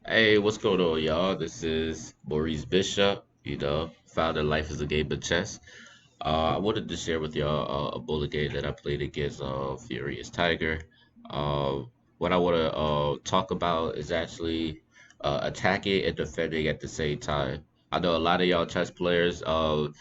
Hey, what's going on, y'all? This is Maurice Bishop, founder of Life is a Game of Chess. I wanted to share with y'all a bullet game that I played against FuriousTiger. Uh, what I want to talk about is actually attacking and defending at the same time. I know a lot of y'all chess players, y'all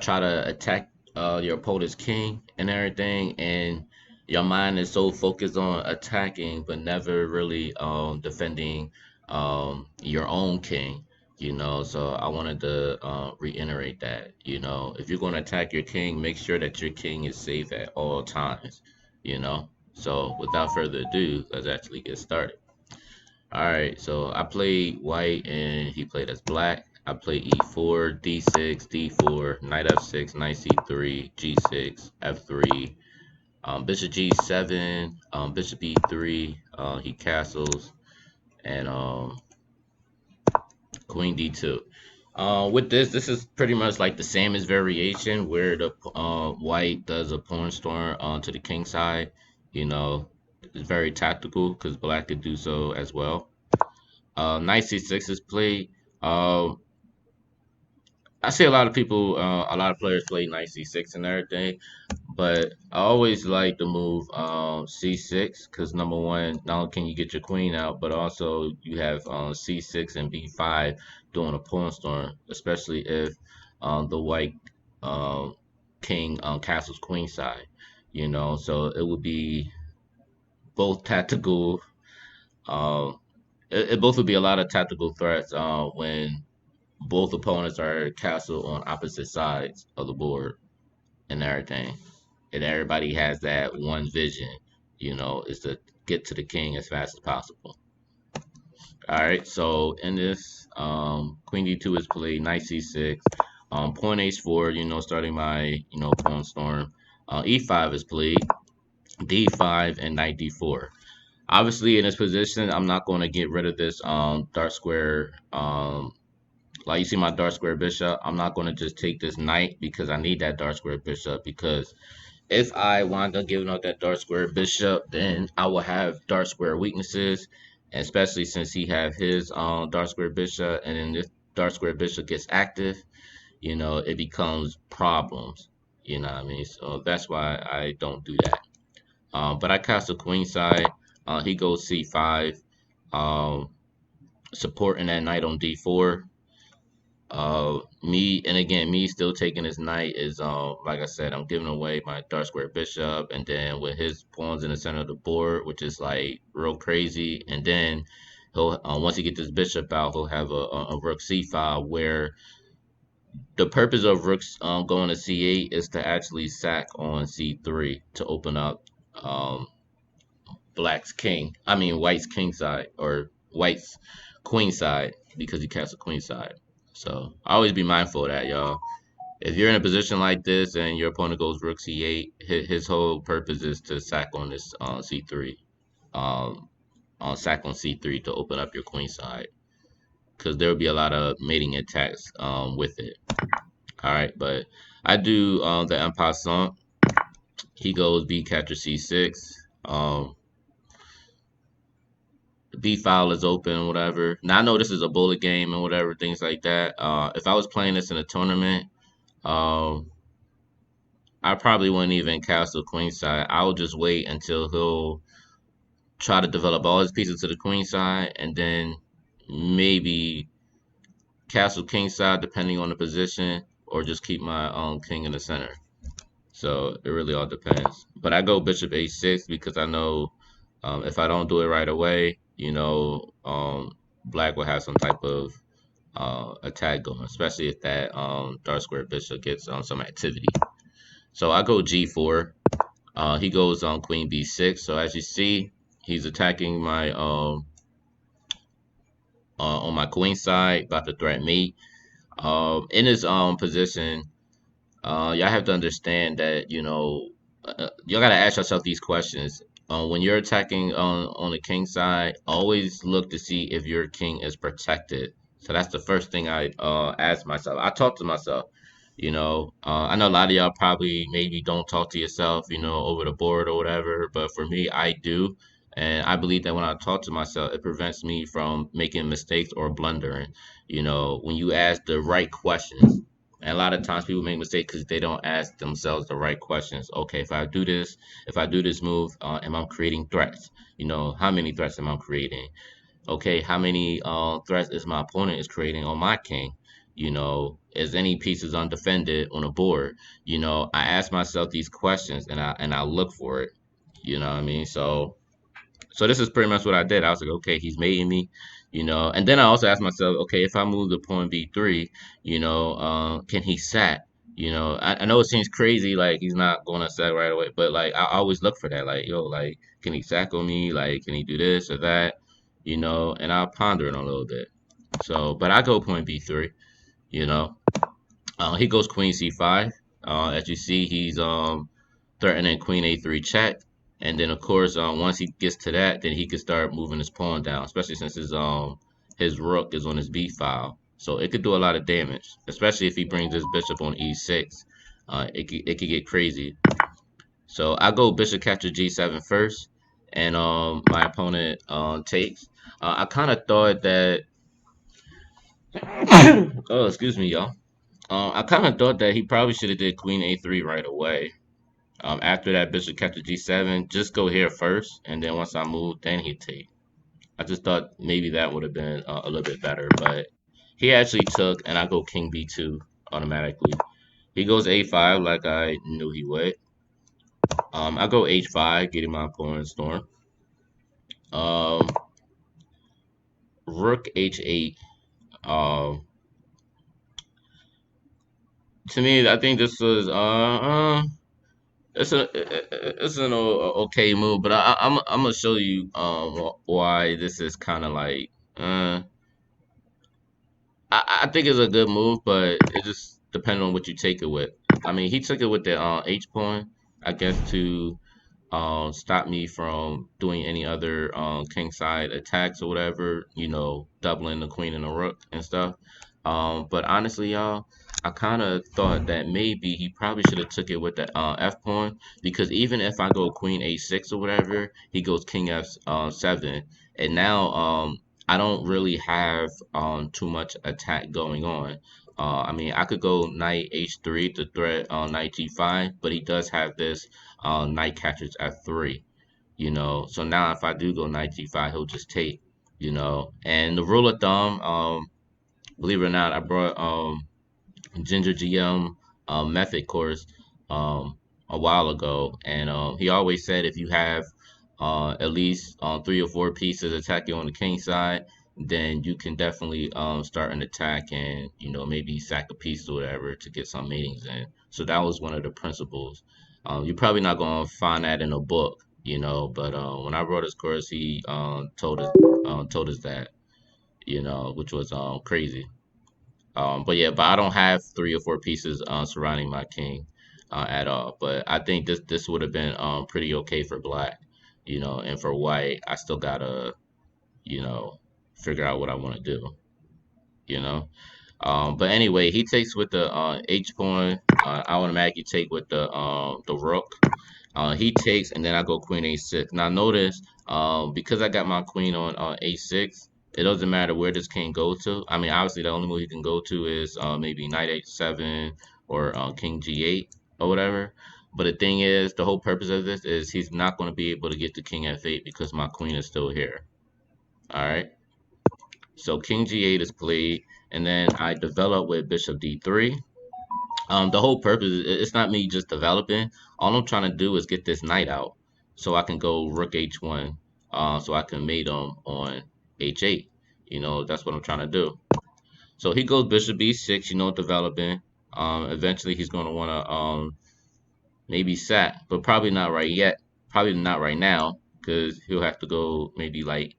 try to attack your opponent's king and everything, and your mind is so focused on attacking, but never really defending your own king. So I wanted to reiterate that, if you're going to attack your king, make sure that your king is safe at all times, so without further ado, let's actually get started. All right, so I played white and he played as black. I played e4, d6, d4, knight f6, knight c3, g6, f3, bishop g7, bishop e3, he castles, and queen d2. With this is pretty much like the same as variation where the white does a pawn storm onto the king side. You know, it's very tactical because black could do so as well. Knight c6 is played. Uh, I see a lot of people, a lot of players play knight c6 and everything, but I always like to move c6 because number one, not only can you get your queen out, but also you have c6 and b5 doing a pawn storm, especially if the white um, king castles queen side. So it would be both tactical. Um, it both would be a lot of tactical threats when both opponents are castled on opposite sides of the board and everything. And everybody has that one vision, is to get to the king as fast as possible. All right, so in this, queen d2 is played, knight c6, pawn h4, starting my, pawn storm. E5 is played, d5, and knight d4. Obviously, in this position, I'm not going to get rid of this dark square. Like you see my dark square bishop, I'm not going to just take this knight because I need that dark square bishop because if I wind up giving up that dark square bishop, then I will have dark square weaknesses, and especially since he have his dark square bishop, and then this dark square bishop gets active, it becomes problems. You know what I mean? So that's why I don't do that. But I cast a queen side. He goes c5, um, supporting that knight on d4. Me and again, me still taking his knight is like I said, I'm giving away my dark square bishop, and then with his pawns in the center of the board, which is like real crazy, and then he'll once he get this bishop out, he'll have a rook c5 where the purpose of rooks going to c8 is to actually sack on c3 to open up um black's king. I mean white's king side or white's queen side because he casts a queen side. So always be mindful of that, y'all. If you're in a position like this and your opponent goes rook c8, his whole purpose is to sack on this c3, um, on sack on c3 to open up your queen side, because there will be a lot of mating attacks with it. All right, but I do the en passant. He goes b capture c6. B file is open, whatever. Now I know this is a bullet game and whatever things like that. If I was playing this in a tournament, um, I probably wouldn't even castle queen side. I would just wait until he'll try to develop all his pieces to the queen side, and then maybe castle king side depending on the position, or just keep my king in the center. So it really all depends. But I go bishop h6 because I know if I don't do it right away, black will have some type of attack going, especially if that dark square bishop gets some activity. So I go g4. He goes on queen b6. So as you see, he's attacking my on my queen side, about to threaten me. In his position, y'all have to understand that y'all gotta ask yourself these questions. When you're attacking on the king side, always look to see if your king is protected. So that's the first thing I ask myself. I talk to myself. I know a lot of y'all probably maybe don't talk to yourself, over the board or whatever. But for me, I do, And I believe that when I talk to myself, it prevents me from making mistakes or blundering. You know, when you ask the right questions, and a lot of times people make mistakes because they don't ask themselves the right questions. Okay, if I do this move, am I creating threats? You know, how many threats am I creating? Okay, how many threats is my opponent is creating on my king? You know, is any pieces undefended on a board? You know, I ask myself these questions and I look for it. You know what I mean? So this is pretty much what I did. I was like, okay, he's mating me, you know. And then I also asked myself, okay, if I move the pawn B3, you know, can he sat? You know, I know it seems crazy, like he's not going to sat right away, but like I always look for that, like yo, like can he sack on me? Like can he do this or that? You know, and I'll ponder it a little bit. So, but I go point B3. You know, he goes Queen C5. As you see, he's threatening Queen A3 check. And then of course, once he gets to that, then he can start moving his pawn down, especially since his rook is on his B file. So it could do a lot of damage, especially if he brings his bishop on E6. It could get crazy. So I go bishop capture G7 first, and my opponent takes. I kind of thought that. Oh, excuse me, y'all. I kind of thought that he probably should have did Queen A3 right away. After that bishop capture G7, just go here first, and then once I move, then he take. I just thought maybe that would have been a little bit better, but he actually took, and I go King B2 automatically. He goes A5 like I knew he would. I go H5, getting my opponent storm. Um, Rook H8. Um, to me, I think this was it's an okay move, but I'm gonna show you why this is kind of like uh I think it's a good move, but it just depends on what you take it with. I mean, he took it with the H pawn, I guess, to stop me from doing any other king side attacks or whatever, you know, doubling the queen and the rook and stuff. But honestly, y'all, I kind of thought that maybe he probably should have took it with the F pawn, because even if I go queen A6 or whatever, he goes king F7, and now I don't really have too much attack going on. I mean, I could go knight H3 to threat knight G5, but he does have this knight catches F3, you know. So now if I do go knight G5, he'll just take, you know. And the rule of thumb, believe it or not, I brought Ginger GM method course um, a while ago, and he always said if you have at least 3 or 4 pieces attacking on the king side, then you can definitely start an attack and you know maybe sack a piece or whatever to get some matings in. So that was one of the principles. You're probably not gonna find that in a book, you know, but when I wrote his course, he told us that, you know, which was crazy. But yeah, but I don't have 3 or 4 pieces surrounding my king at all. But I think this would have been pretty okay for black, you know, and for white, I still gotta, you know, figure out what I want to do, you know. But anyway, he takes with the H pawn. I automatically take with the rook. He takes, and then I go queen a6. Now notice, because I got my queen on a6, it doesn't matter where this king goes to. I mean, obviously the only move he can go to is maybe knight h7 or king g8 or whatever. But the thing is, the whole purpose of this is he's not going to be able to get to king f8 because my queen is still here. All right. So king g8 is played, and then I develop with bishop d3. The whole purpose it's not me just developing. All I'm trying to do is get this knight out so I can go rook h1, so I can mate him on h8. You know, that's what I'm trying to do. So he goes bishop b6, you know, developing. Eventually he's going to want to maybe sat, but probably not right yet. Probably not right now because he'll have to go maybe like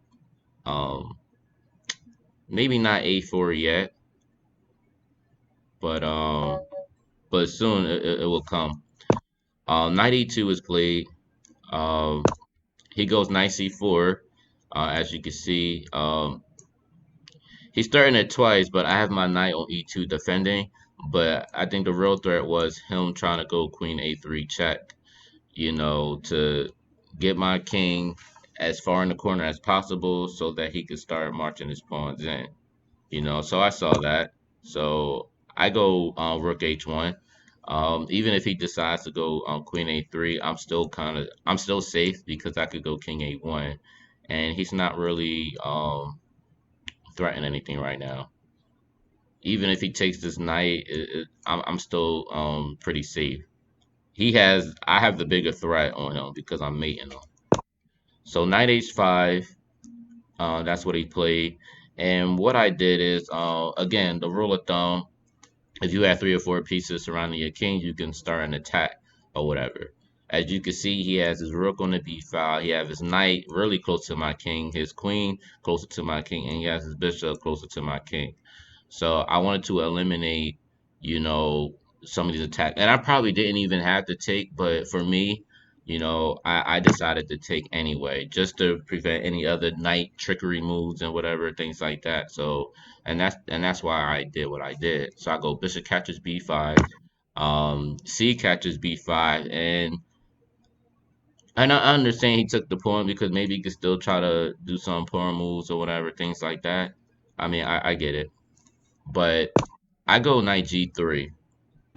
um maybe not a4 yet, but but soon it will come. Knight e2 is played. Um, he goes knight c4. As you can see, he's starting it twice, but I have my knight on e2 defending. But I think the real threat was him trying to go queen a3 check, you know, to get my king as far in the corner as possible so that he could start marching his pawns in. So I saw that. So I go rook h1. Even if he decides to go queen a3, I'm still safe because I could go king a1, and he's not really threatening anything right now. Even if he takes this knight, I'm still pretty safe. I have the bigger threat on him because I'm mating him. So knight h5, that's what he played. And what I did is, again, the rule of thumb, if you have 3 or 4 pieces surrounding your king, you can start an attack or whatever. As you can see, he has his rook on the b5. He has his knight really close to my king, his queen closer to my king, and he has his bishop closer to my king. So I wanted to eliminate, you know, some of these attacks. And I probably didn't even have to take, but for me, I decided to take anyway, just to prevent any other knight trickery moves and whatever, things like that. So, and that's why I did what I did. So I go bishop catches b5, c catches b5, and I understand he took the pawn because maybe he could still try to do some pawn moves or whatever, things like that. I mean, I get it. But I go knight g3.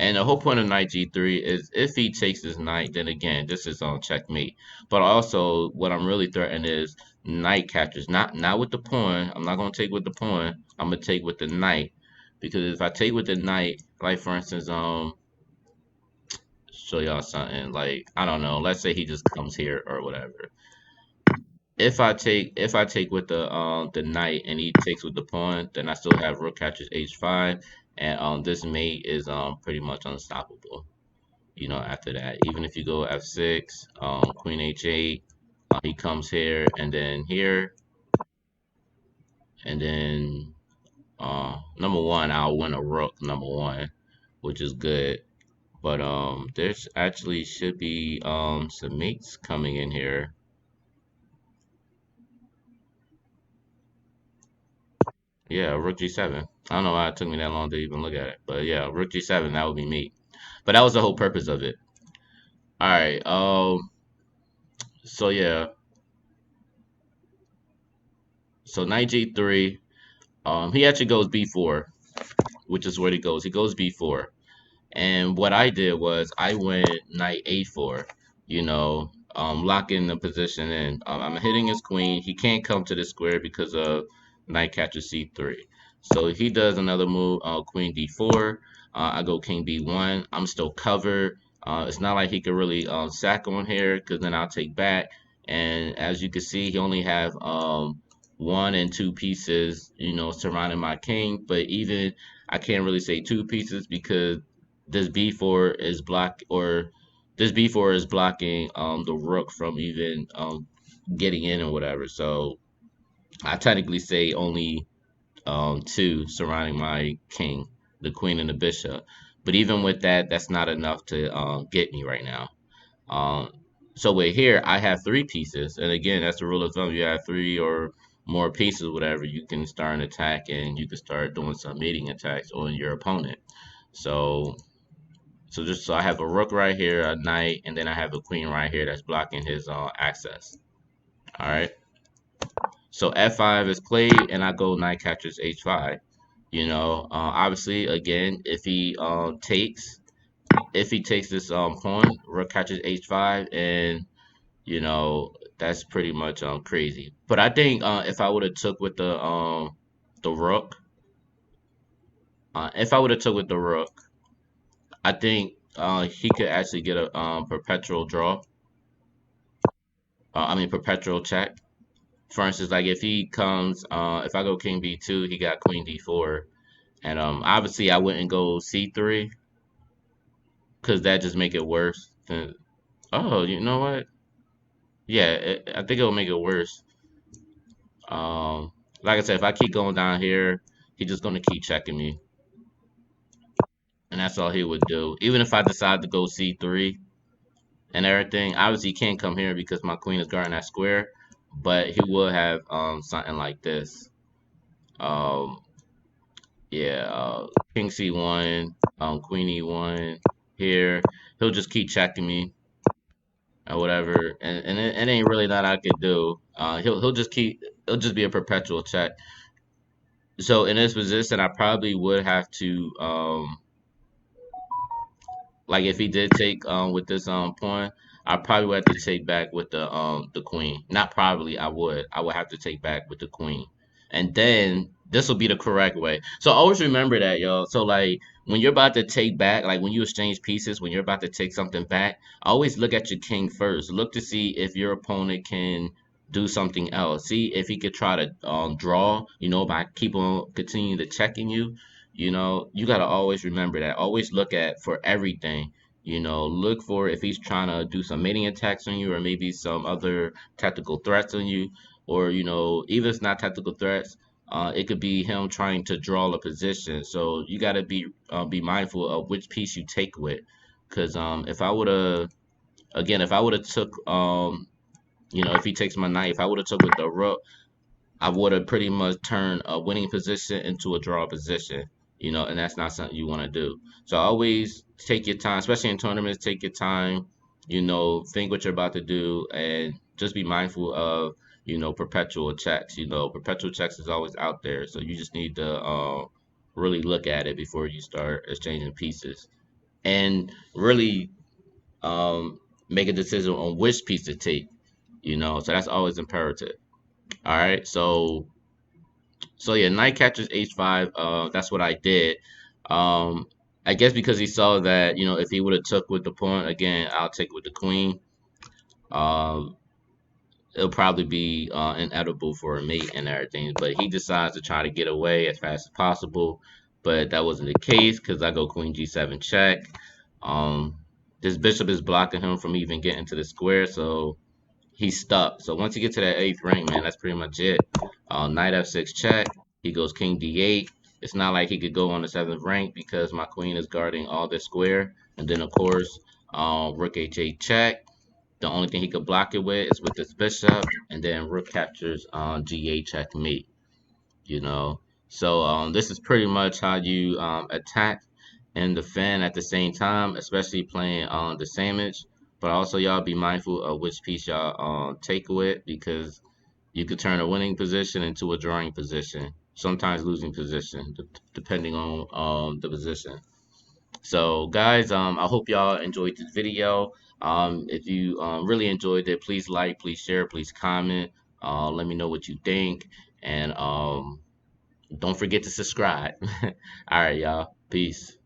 And the whole point of knight g3 is if he takes this knight, then again, this is on checkmate. But also, what I'm really threatening is knight captures. Not with the pawn. I'm not gonna take with the pawn. I'm gonna take with the knight. Because if I take with the knight, like for instance, show y'all something. Like, I don't know, let's say he just comes here or whatever. If I take with the knight and he takes with the pawn, then I still have rook catches h5, and this mate is pretty much unstoppable. After that, even if you go f6, queen h8, he comes here and then here, and then number one, I'll win a rook number one, which is good. But there's actually should be some mates coming in here. Yeah, rook g7. I don't know why it took me that long to even look at it, but yeah, rook g7, that would be me. But that was the whole purpose of it. All right. So yeah. So knight g3. He actually goes b4, which is where he goes. He goes b4. And what I did was I went knight a4. Locking the position in. I'm hitting his queen. He can't come to the square because of knight catches c3. So he does another move, queen d4. I go king b1. I'm still covered. It's not like he could really sack on here because then I'll take back. And as you can see, he only have 1 and 2 pieces, surrounding my king. But even I can't really say 2 pieces because this b4 is block or this b4 is blocking the rook from even getting in or whatever. So I technically say only 2 surrounding my king, the queen and the bishop. But even with that, that's not enough to get me right now. Um, so with here, I have 3 pieces, and again, that's the rule of thumb. You have 3 or more pieces, whatever. You can start an attack, and you can start doing some mating attacks on your opponent. So so I have a rook right here, a knight, and then I have a queen right here that's blocking his access. All right. So f5 is played, and I go knight captures h5. Obviously, again, if he takes this pawn, rook catches h5, and that's pretty much crazy. But I think if I would have took with the rook, if I would have took with the rook, I think he could actually get a perpetual draw. I mean perpetual check. For instance, like if he comes, if I go king b2, he got queen d4, and obviously I wouldn't go c3 because that just make it worse. Oh, you know what? Yeah, I think it'll make it worse. Um, like I said, if I keep going down here, he's just gonna keep checking me, and that's all he would do. Even if I decide to go c3 and everything, obviously he can't come here because my queen is guarding that square, but he will have something like this. Um, Yeah, King C1, Queen E1 here. He'll just keep checking me. or whatever, and it ain't really that I could do. He'll just keep, it'll just be a perpetual check. So in this position, I probably would have to like if he did take with this pawn, I probably would have to take back with the queen. Not probably, I would have to take back with the queen, and then this will be the correct way. So always remember that, y'all. So like when you're about to take back, like when you exchange pieces, when you're about to take something back, always look at your king first. Look to see if your opponent can do something else. See if he could try to draw, by keep on continuing to checking you. You got to always remember that. Always look at for everything. Look for if he's trying to do some mating attacks on you or maybe some other tactical threats on you. Or, even if it's not tactical threats, it could be him trying to draw a position. So you got to be mindful of which piece you take with. Because if I would have, again, if I would have took, if he takes my knight, if I would have took with the rook, I would have pretty much turned a winning position into a draw position, and that's not something you want to do. So always take your time, especially in tournaments, take your time, think what you're about to do, and just be mindful of, perpetual checks. Perpetual checks is always out there. So you just need to really look at it before you start exchanging pieces and really make a decision on which piece to take, so that's always imperative. All right. So yeah, knight catches h5. That's what I did. Um, I guess because he saw that if he would have took with the pawn again, I'll take with the queen. Um, it'll probably be inedible for a mate and everything. But he decides to try to get away as fast as possible. But that wasn't the case because I go queen g7 check. Um, this bishop is blocking him from even getting to the square, so he's stuck. So once you get to that eighth rank, man, that's pretty much it. Knight f6 check. He goes king d8. It's not like he could go on the seventh rank because my queen is guarding all this square. And then of course, rook h8 check. The only thing he could block it with is with this bishop, and then rook captures g8 checkmate. You know, so this is pretty much how you attack and defend at the same time, especially playing on the sandwich. But also, y'all be mindful of which piece y'all take with because you could turn a winning position into a drawing position, sometimes losing position, depending on the position. So, guys, I hope y'all enjoyed this video. If you really enjoyed it, please like, please share, please comment. Let me know what you think, and don't forget to subscribe. All right, y'all. Peace.